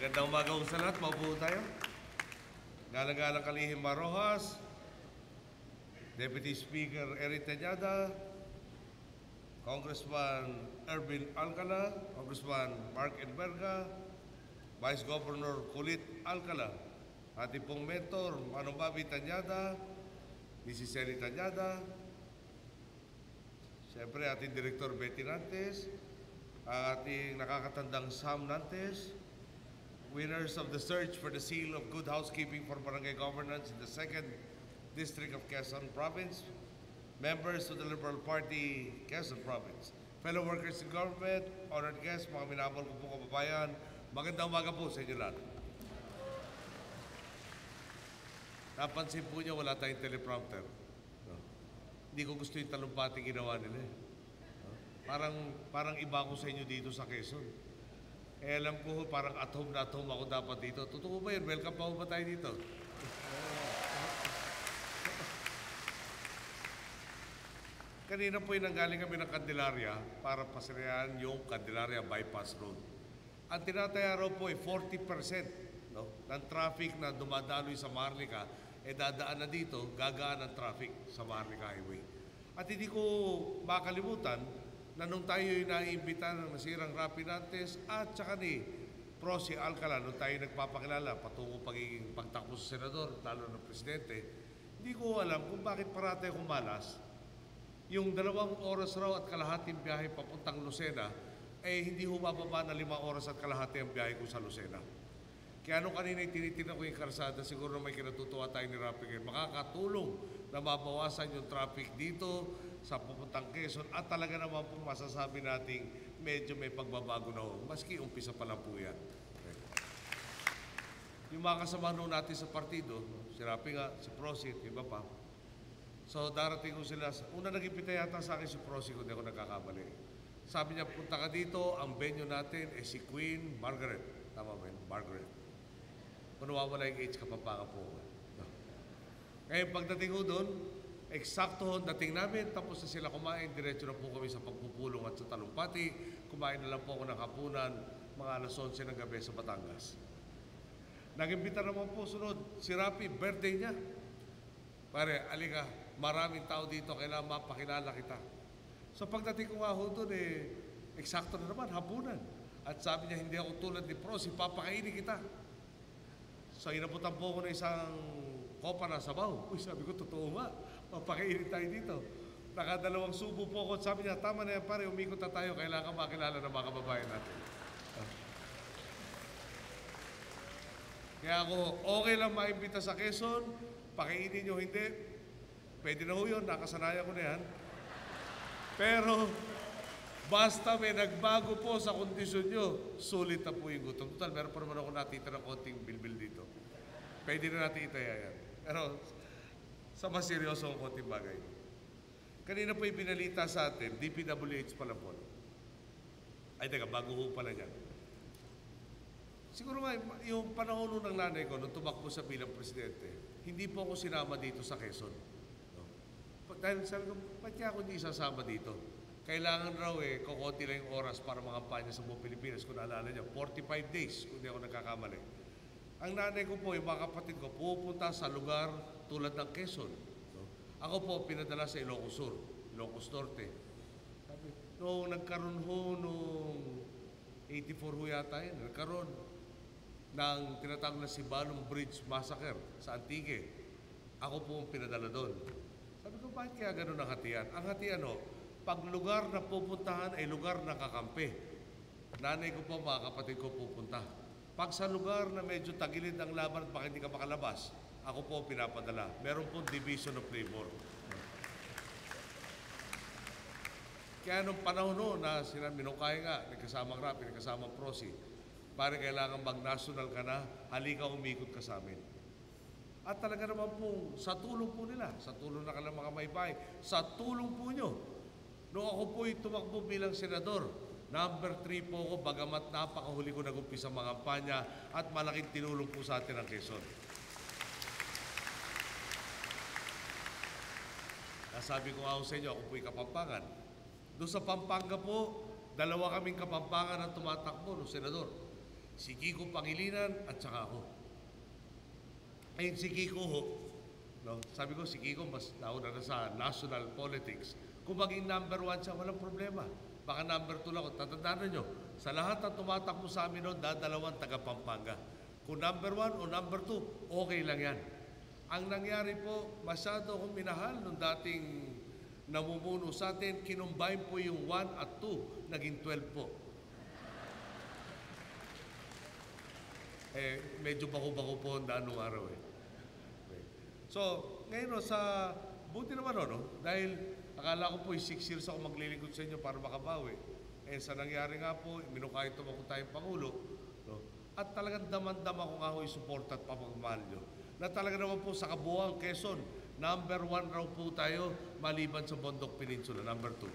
Magandang umaga sa lahat. Maupo tayo. Galang-galang Kalihim Marojas, Deputy Speaker Eric Tanyada, Congressman Erwin Alcala, Congressman Mark Edberga, Vice Governor Kulit Alcala, ating pong mentor Manong Bobby Tanyada, Mrs. Sally Tanyada, siyempre ating Director Betty Nantes, ating nakakatandang Sam Nantes, winners of the search for the seal of good housekeeping for barangay governance in the 2nd District of Quezon Province, members of the Liberal Party, Quezon Province, fellow workers in government, honored guests, mga minamahal ko po kababayan, magandang umaga po sa inyo lahat. Napansin po niyo, wala tayong teleprompter. Hindi ko gusto yung talumpati ginawa nila. Parang iba ko sa inyo dito sa Quezon. Alam ko, parang at home na at home ako dapat dito. Totoo ba yun? Welcome pa ba tayo dito? Kanina po nanggaling kami ng Candelaria para pasirayan yung Candelaria Bypass Road. Ang tinataya raw po ay 40% ng traffic na dumadaloy sa Maharlika dadaan na dito, gagaan ang traffic sa Maharlika Highway. At hindi ko makalimutan na nung tayo naiimbita ng nasirang Rapi Nantes at saka ni Prosi Alcala, nung tayo nagpapakilala patungo pagiging pagtakbo sa senador, lalo ng presidente, hindi ko alam kung bakit parate akong malas. Yung 2 oras raw at kalahating biyahe papuntang Lucena, hindi humababa na 5 oras at kalahati ang biyahe ko sa Lucena. Kaya nung kanina tinitingnan ko yung karsada, siguro may kinatutuwa tayo ni Rapi ngayon. Makakatulong na mabawasan yung traffic dito sa pupuntang Quezon at talaga naman po masasabi nating medyo may pagbabago na ho. Maski umpisa pa lang po yan. Okay. Yung mga kasama noon natin sa partido, si Rapi nga, si Prosit, iba pa. So darating ko sila, una nag-impita yata sa akin si Prosit kung di ako nagkakamali. Sabi niya, punta ka dito, ang venue natin si Queen Margaret. Tama ba yun? Margaret. Kung nawawala yung H, kapapaka po. No. Ngayon pagdating ko doon, eksakto dating namin, tapos na sila kumain, diretso na po kami sa pagpupulong at sa talumpati. Kumain na lang po ako ng hapunan, mga alas 11 ng gabi sa Batangas. Nag-imbita naman po sunod, si Rapi, birthday niya. Pare, alika, maraming tao dito, kailangan mapakilala kita. So pagdating ko nga ho doon, eksakto na naman, hapunan. At sabi niya, hindi ako tulad ni Prosi, papakainin kita. So inabutan po ko na isang kopa na sabaw. Uy, sabi ko, totoo nga. Mapakainit tayo dito. Nakadalawang subo po ako. Sabi niya, tama na yan pare, umikot na tayo. Kailangan makilala ng mga kababayan natin. Kaya ako, okay lang maimbita sa Quezon. Pakainin nyo, hindi. Pwede na ho yun. Nakasanayan ko na yan. Pero, basta may nagbago po sa kondisyon nyo, sulit na po yung gutom. Total, meron pa naman ako natitira konting bilbil dito. Pwede na natin itaya yan. Pero sa mas seryoso ang konting bagay. Kanina po yung pinalita sa atin, DPWH pala po. Ay, teka, bago ho pala yan. Siguro nga, yung panahon ng nanay ko, nung tumakbo sa bilang presidente, hindi po ako sinama dito sa Quezon. No? Dahil sabi ko, ba't kaya ako hindi isasama dito? Kailangan raw kukunti lang yung oras para makampanya sa buong Pilipinas. Kung naalala niyo, 45 days, kung di ako nagkakamali. Ang nanay ko po, yung mga kapatid ko, pupunta sa lugar tulad ng Quezon. No? Ako po, pinadala sa Ilocos Sur, Ilocos Norte. Sabi, nung nagkaroon ho, nung 84 ho yata yun, nagkaroon ng tinatawag na Sibalong Bridge Massacre sa Antique. Ako po ang pinadala doon. Sabi ko, bakit kaya ganun ang hatian? Ang hatian ho, pag lugar na pupuntahan ay lugar na kakampi. Nanay ko po, mga kapatid ko pupunta. Pag sa lugar na medyo tagilid ang laban at baka hindi ka makalabas, ako po pinapadala. Meron po division of labor. Kaya nung panahon no, na sila minukay nga, nagkasamang Rapi, nagkasamang Prosi, pare kailangan mag-national ka na, halika umikot ka sa amin. At talaga naman po, sa tulong po nila, sa tulong na kanilang mga maybay, sa tulong po nyo, noong ako po'y tumakbo bilang senador, number 3 po ako, bagamat napakahuli ko nag-umpisa mga kampanya at malaking tinulong po sa atin ang Quezon. Nasabi ko nga sa inyo, ako po'y Kapampangan. Doon sa Pampanga po, 2 kaming Kapampangan ang tumatakbo, no, senador. Si Kiko Pangilinan at saka ako. Ayun si Kiko ho, no? Sabi ko si Kiko mas nauna na sa national politics. Kung maging number 1 siya, walang problema. Baka number 2 lang ako. Tatandaan nyo, sa lahat na tumatakbo sa amin noon, dadalawang taga Pampanga. Kung number 1 o number 2, okay lang yan. Ang nangyari po, masyado akong minahal nung dating namumuno sa atin, kinumbine po yung 1 at 2, naging 12 po. Medyo bako-bako po ang daan nung araw eh. Okay. So, ngayon sa buti naman no? Dahil akala ko po 6 years ako maglilingkod sa inyo para makabawi. Sa nangyari nga po, minukahit tumakbo tayong Pangulo, no? At talagang daman-dama ko nga ho yung support at papagmahal nyo. Na talaga naman po sa kabuuan Quezon, number 1 raw po tayo maliban sa Bondok Peninsula, number 2.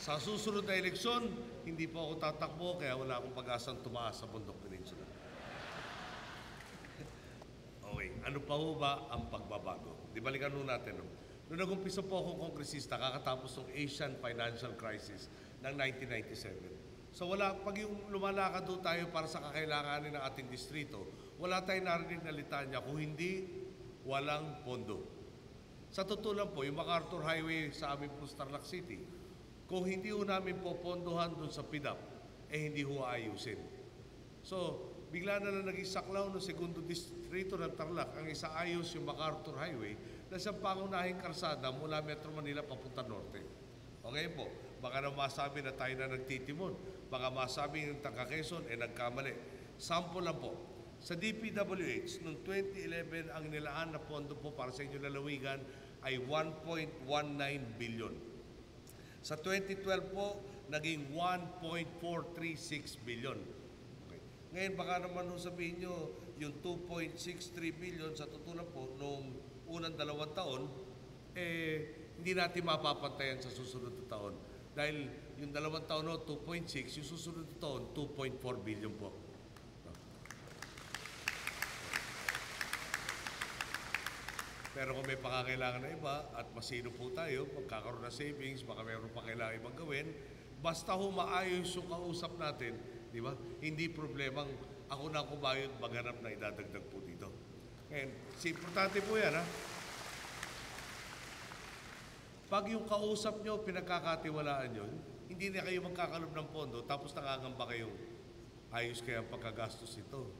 Sa susunod na eleksyon, hindi po ako tatakbo kaya wala akong pag-asang tumaas sa Bundok Peninsula. Okay, ano pa ho ba ang pagbabago? Di balikan ho natin. No? Noong nag-umpisa po akong kongresista, kakatapos ng Asian Financial Crisis ng 1997. So pag yung lumalakad ho tayo para sa kakailanganin ng ating distrito, wala tayong narinig na litanya kung hindi walang pondo. Sa totoo lang po, yung MacArthur Highway sa aming po Tarlac City, kung hindi ho namin popondohan doon sa PIDAP, hindi ho ayusin. So, bigla na lang naging saklaw ng segundo distrito ng Tarlac ang isaayos yung MacArthur Highway na siyang pangunahing karsada mula Metro Manila papunta norte. Okay po, baka na masabi na tayo na nagtitimon. Baka masabi ng taga Quezon, nagkamali. Sample lang po. Sa DPWH, noong 2011, ang nilaan na pondo po para sa inyong lalawigan ay 1.19 billion. Sa 2012 po, naging 1.436 billion. Okay. Ngayon, baka naman sabihin nyo, yung 2.63 billion sa tutulan po, noong unang 2 taon, hindi natin mapapantayan sa susunod na taon. Dahil yung 2 taon, 2.6, yung susunod na taon, 2.4 billion po. Pero kung may pakakailangan na iba at masino po tayo, magkakaroon ng savings, baka mayroon pa kailangan ibang gawin, basta maayos yung kausap natin, di ba? Hindi problemang ako na kumayod maghanap na idadagdag po dito. Ngayon, importante po yan, ha? Pag yung kausap nyo, pinagkakatiwalaan nyo, hindi na kayo magkakalob ng pondo, tapos nangangamba kayong ayos kaya ang pagkagastos ito.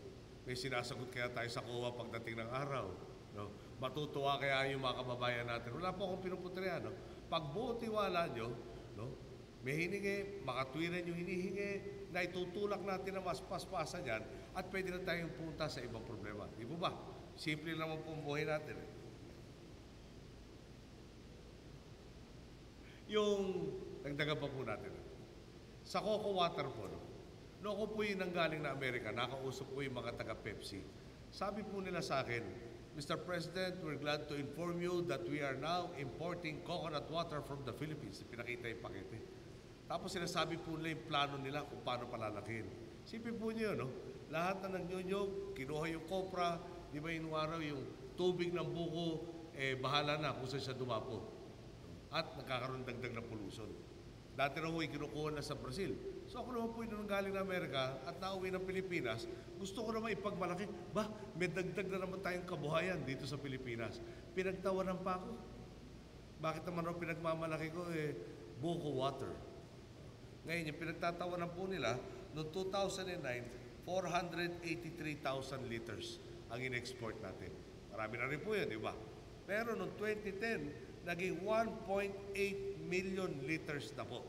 May sinasagot kaya tayo sa COA pagdating ng araw, no? Matutuwa kaya yung mga kababayan natin. Wala po akong pinuputrihan. No? Pag buo tiwala nyo, no? May hiningi, makatwiran yung hinihingi, na itutulak natin na mas paspasan yan at pwede na tayong punta sa ibang problema. Di ba ba? Simple naman po ang buhay natin. Yung, nagdagan pa po natin. Sa Coco Water po, no ako po yung nanggaling na Amerika, nakausap po yung mga taga-Pepsi. Sabi po nila sa akin, Mr. President, we're glad to inform you that we are now importing coconut water from the Philippines. Pinakita yung pakete. Tapos sinasabi po nila yung plano nila kung paano palalakihin. Sipin po niyo, no? Lahat na nagnyonyog, kinuha yung kopra, di ba yung araw, yung tubig ng buko, bahala na kung saan siya dumapo. At nagkakaroon dagdag na pollution. Dati na huwag kinukuha na sa Brazil. So ako naman po yung galing na Amerika at nauwi ng Pilipinas, gusto ko naman ipagmalaki, may dagdag na naman tayong kabuhayan dito sa Pilipinas. Pinagtawanan pa ako. Bakit naman ako pinagmamalaki ko, buko water. Ngayon, yung pinagtatawanan po nila, noong 2009, 483,000 liters ang in-export natin. Marami na rin po yun, di ba? Pero noong 2010, naging 1.8 million liters na po.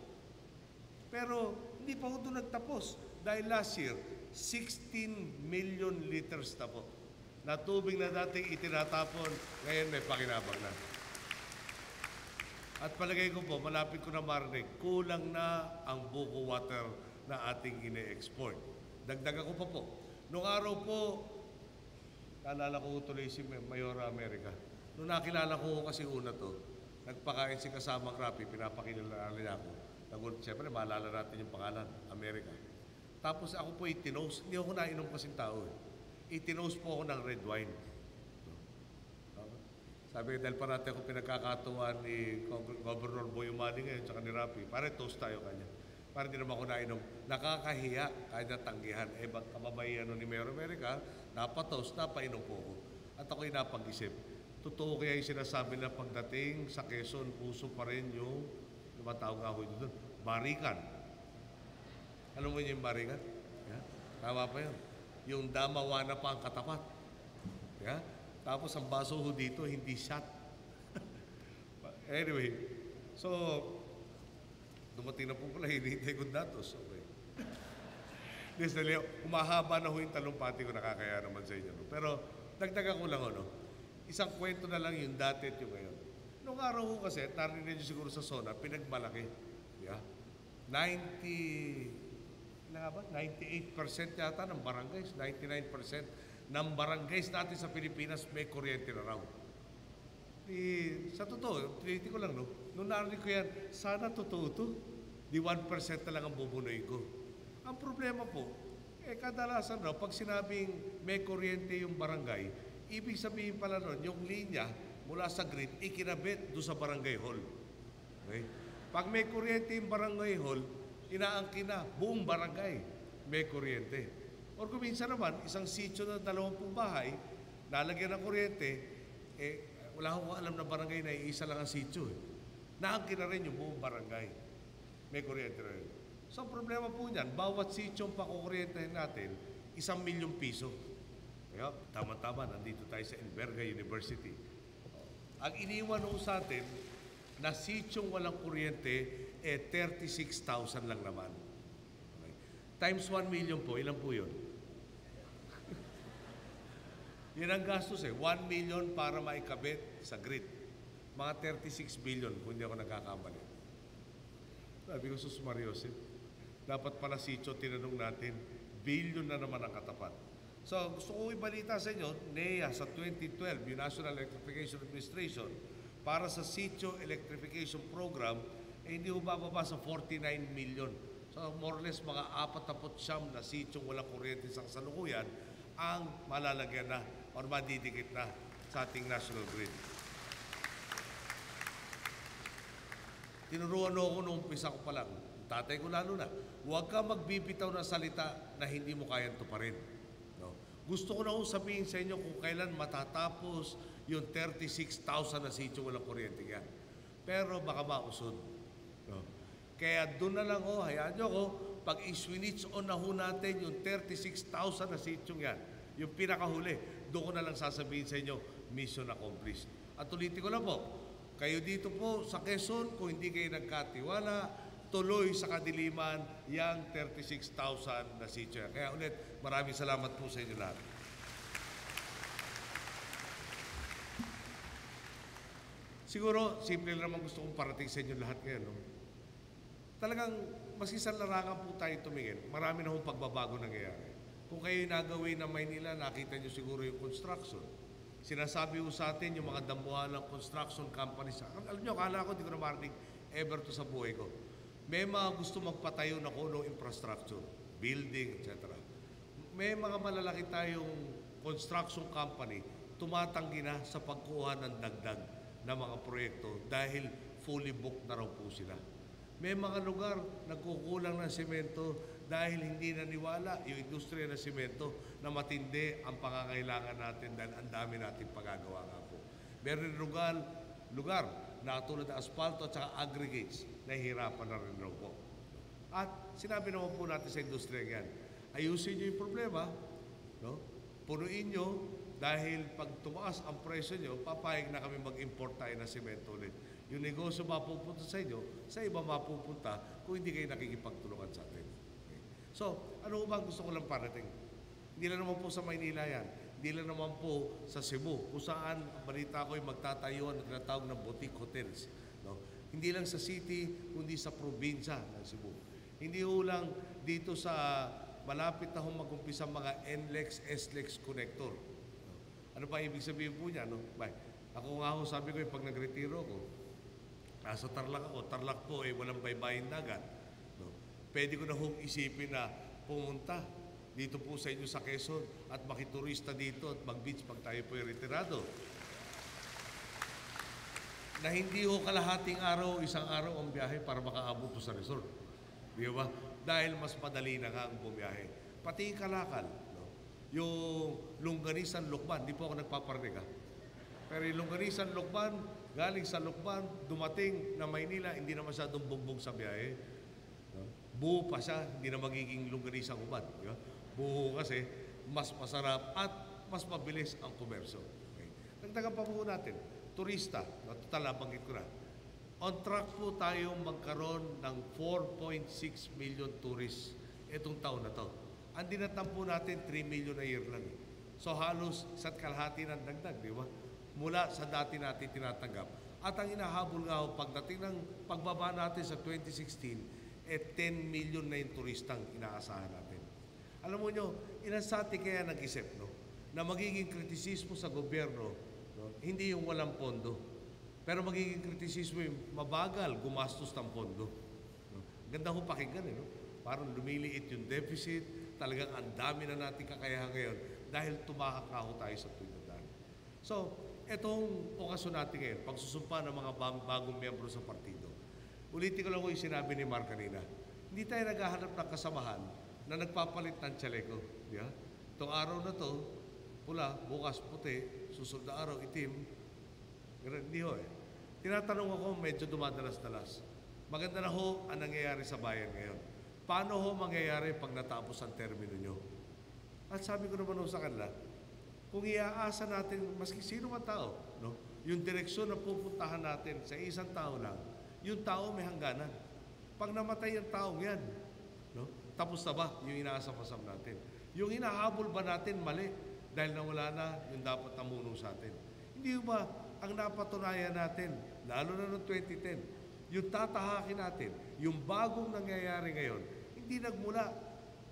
Pero hindi pa po doon nagtapos. Dahil last year, 16 million liters na po. Na tubig na dating itinatapon, ngayon may pakinabang na. At palagay ko po, malapit ko na marinig, kulang na ang buko water na ating ine-export. Dagdagan ko pa po. Noong araw po, naalala ko tuloy si Mayora America. Noong nakilala ko kasi una to, nagpakain si kasamang Rapi, pinapakilala niya ako. Siyempre, maalala natin yung pangalan, America. Tapos ako po itinost, hindi ako nainom kasing tao. Itinost po ako ng red wine. Sabi, dahil parati ako pinagkakatuwaan ni Governor Boy Umali ngayon tsaka ni Rafi, pare toast tayo kanya. Para di naman ako nainom. Nakakahiya kahit natanggihan. Eh, kababay ni Mayor America, napatoast, napainom po ako. At ako'y napag-isip. Totoo kaya yung sinasabi na pagdating sa Quezon, uso pa rin yung tawag nga ako doon, barikan. Alam mo yung barikan? Yeah? Tama pa yun. Yung damawa na pa ang katapat. Yeah? Tapos ang baso ho dito, hindi shot. Anyway, so, dumating na po pala, hinihintay kong datos. Okay. Yes, dali, umahaba na ho yung talumpati ko, nakakaya naman sa inyo. No? Pero, dagdagan ko lang, no? Isang kwento na lang yung dati at yung ngayon. Noong araw ko kasi, narinig nyo siguro sa SONA, pinagmalaki. Yeah? 98% yata ng barangays, 99% ng barangays natin sa Pilipinas may kuryente na raw. Sa totoo, tiniti ko lang, no? Nung narinig ko yan, sana totoo to. Di 1% na lang ang bubunoy ko. Ang problema po, kadalasan raw, pag sinabing may kuryente yung barangay, ibig sabihin pala nun, yung linya mula sa grid, ikinabit doon sa barangay hall. Okay? Pag may kuryente yung barangay hall, inaangkin na, buong barangay may kuryente. Or kung minsan naman, isang sitio na 20 bahay, lalagyan ng kuryente, wala akong alam na barangay na iisa lang ang sitio. Naangkin na rin yung buong barangay. May kuryente na rin. So, ang problema po niyan, bawat sitio ang pakukuryentahin natin, 1 milyong piso. Kaya, tama-tama, nandito tayo sa Enverga University. Ang iniwan ho sa atin, na sityong walang kuryente, 36,000 lang naman. Okay. Times 1 million po, ilan po yun? Yan ang gastos 1 million para maikabit sa grid. Mga 36 billion, kung hindi ako nagkakamali. Sabi ko, Sus Mariosip, dapat pala sityo tinanong natin, billion na naman ang katapat. So, gusto ko ibalita sa inyo, NEA sa 2012, yung National Electrification Administration, para sa sitio electrification program, hindi ho bababa sa 49 million. So, more or less, mga 49 na sityong walang kuryente sa kasalukuyan ang malalagyan na o madidikit na sa ating national grid. Tinuruan ako nung umpisa ko pa lang, tatay ko lalo na, huwag ka magbibitaw na salita na hindi mo kayang tuparin. No? Gusto ko na kung sabihin sa inyo kung kailan matatapos yung 36,000 na sityo walang kuryente yan. Pero baka mausod. No? Kaya doon na lang hayaan nyo ko, pag i-switch on na ho natin yung 36,000 na sityong yan, yung pinakahuli, doon ko na lang sasabihin sa inyo, mission accomplished. At ulitin ko lang po, kayo dito po sa Quezon, kung hindi kayo nagkatiwala, tuloy sa kadiliman yang 36,000 na sityo. Kaya ulit, maraming salamat po sa inyo lahat. Siguro, simple naman gusto kong parating sa inyo lahat ngayon. No? Talagang masisang larangan po tayo tumingin. Marami na hong pagbabago nangyayari. Kung kayo nagawin ng Maynila, nakita nyo siguro yung construction. Sinasabi ko sa atin yung mga damuhan ng construction companies. Alam nyo, akala ko, hindi ko na marinig ever to sa buhay ko. May mga gusto magpatayo na kuno infrastructure, building, etc. May mga malalaki tayong construction company tumatanggi na sa pagkuha ng dagdag na mga proyekto dahil fully booked na raw po sila. May mga lugar nagkukulang ng semento dahil hindi naniwala yung industriya ng semento na matindi ang pangangailangan natin dahil ang dami natin pagagawa nga po. Meron lugar na tulad ng asfalto at saka aggregates, nahihirapan na rin raw po. At sinabi naman po natin sa industriya yan, ayusin nyo yung problema, no? Punuin nyo dahil pag tumaas ang presyo nyo, papayag na kami mag-import tayo ng semento ulit. Yung negosyo mapupunta sa inyo, sa iba mapupunta kung hindi kayo nakikipagtulungan sa atin. Okay. So, ano ba gusto ko lang parating? Hindi lang naman po sa Maynila yan. Hindi lang naman po sa Cebu, kung saan balita ko yung magtatayuan at tinatawag ng boutique hotels. No? Hindi lang sa city, kundi sa probinsya ng Cebu. Hindi ho lang dito sa malapit na hong mag-umpisa mga NLEX, SLEX connector. No? Ano pa ibig sabihin po niya? No? Ako nga ho, sabi ko pag nagretiro ko, nasa Tarlac ako, Tarlac po walang baybayin dagat. No? Pwede ko na hong isipin na pumunta dito po sa inyo sa Quezon at makiturista dito at mag-beach pag tayo po retirado. na hindi ho kalahating araw, isang araw ang biyahe para makaabot po sa resort. Di ba? Dahil mas madali na nga ang bumiyahe. Pati yung Kalakal, no? Yung Longganisan, Lukban, di po ako nagpaparinig ha. Pero yung Longganisan, Lukban, galing sa Lukban, dumating na Maynila, hindi na masyadong bugbog sa biyahe. No? Buo pa siya, hindi na magiging Longganisang Uban. Di ba? Buo kasi, mas masarap at mas mabilis ang komersyo. Okay. Nagdagan pa po natin, turista, total nabanggit ko na. On track po tayo magkaroon ng 4.6 million tourists itong taon na to. Ang dinatampo natin, 3 million a year lang. So halos isa't kalahati ng dagdag, di ba? Mula sa dati natin tinatanggap. At ang inahabol nga ho, pagdating ng pagbaba natin sa 2016, 10 million na yung turistang inaasahan natin. Alam mo nyo, ilan sa atin kaya nag-isip, no? Na magiging kritisismo sa gobyerno, no? Hindi yung walang pondo. Pero magiging kritisismo yung mabagal, gumastos ng pondo. No? Ganda ho pakinggan, no? Parang lumiliit yung deficit, talagang ang dami na natin kakayahan ngayon dahil tumahak nga ho tayo sa tuwidadaan. So, etong okasyon natin ngayon, pagsusumpa ng mga bagong miyembro sa partido. Ulitin ko lang yung sinabi ni Mark kanina. Hindi tayo naghahanap ng kasamahan na nagpapalit ng tsaleko. Yeah? Itong araw na to, pula, bukas puti, susunod na araw itim. Hindi ho eh. Tinatanong ako, medyo dumadalas-dalas. Maganda na ho ang nangyayari sa bayan ngayon. Paano ho mangyayari pag natapos ang termino nyo? At sabi ko naman ho sa kanila, kung iaasa natin, maski sino man tao, no? Yung direksyon na pupuntahan natin sa isang tao lang, yung tao may hangganan. Pag namatay ang taong yan, no? Tapos na ba yung inaasam-asam natin? Yung hinahabol ba natin mali dahil nawala na yung dapat namunong sa atin? Hindi ba ang napatunayan natin, lalo na noong 2010, yung tatahakin natin, yung bagong nangyayari ngayon, hindi nagmula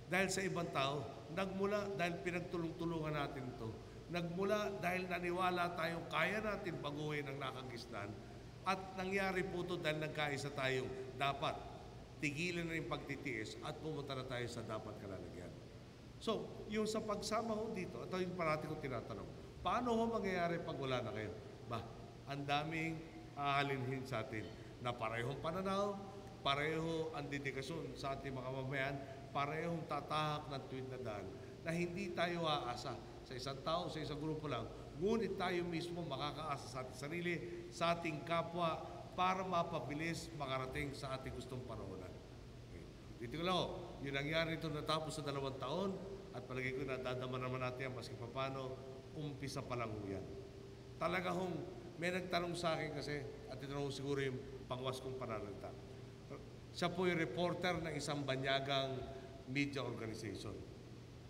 dahil sa ibang tao, nagmula dahil pinagtulong-tulungan natin ito, nagmula dahil naniwala tayong kaya natin baguhin ang nakagisnan, at nangyari po ito dahil nagkaisa tayong dapat tigilan na yung pagtitiis at pumunta na tayo sa dapat kalalagyan. So, yung sa pagsama ho dito, ito yung parati kong tinatanong, paano ho mangyayari pag wala na kayo? Ang daming ahalinhin sa atin na parehong pananaw, pareho ang dedikasyon sa ating mga mamayan, parehong tatahak ng tuwid na daan na hindi tayo aasa sa isang tao, sa isang grupo lang, ngunit tayo mismo makakaasa sa ating sarili, sa ating kapwa, para mapabilis makarating sa ating gustong panahon. Okay. Dito ko lang ho, yung nangyari ito natapos sa 2 taon at palagay ko na dadama naman natin yan maski papano, umpisa pa lang ho yan. Talaga hong may nagtanong sa akin kasi, at ito na siguro yung pangwas kong pananalita. Siya po yung reporter ng isang banyagang media organization.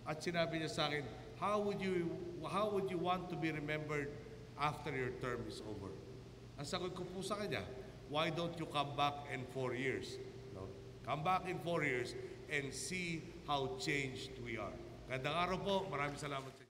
At sinabi niya sa akin, how would you want to be remembered after your term is over? Ang sagot ko po sa kanya, why don't you come back in 4 years? No? Come back in 4 years and see how changed we are. Gandang araw po, maraming salamat sa inyo.